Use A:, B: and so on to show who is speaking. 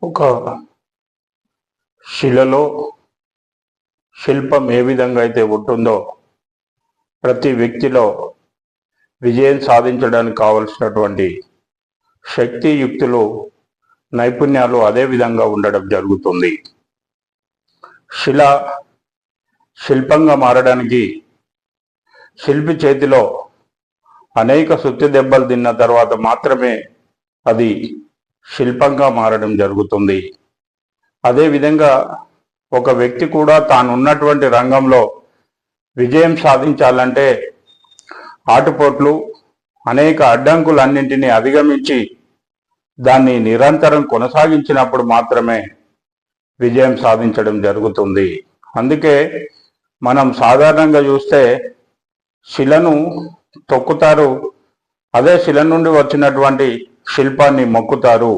A: ఒక శిలలో శిల్పం ఏ విధంగా అయితే ఉంటుందో ప్రతి వ్యక్తిలో విజయం సాధించడానికి కావలసినటువంటి శక్తియుక్తులు నైపుణ్యాలు అదే విధంగా ఉండడం జరుగుతుంది. శిల శిల్పంగా మారడానికి శిల్పి చేతిలో అనేక సుత్తి దెబ్బలు తిన్న తర్వాత మాత్రమే అది శిల్పంగా మారడం జరుగుతుంది. అదేవిధంగా ఒక వ్యక్తి కూడా తానున్నటువంటి రంగంలో విజయం సాధించాలంటే ఆటుపోట్లు అనేక అడ్డంకులన్నింటినీ అధిగమించి దాన్ని నిరంతరం కొనసాగించినప్పుడు మాత్రమే విజయం సాధించడం జరుగుతుంది. అందుకే మనం సాధారణంగా చూస్తే శిలను తొక్కుతారు, అదే శిల నుండి వచ్చినటువంటి శిల్పాన్ని మొక్కుతారు.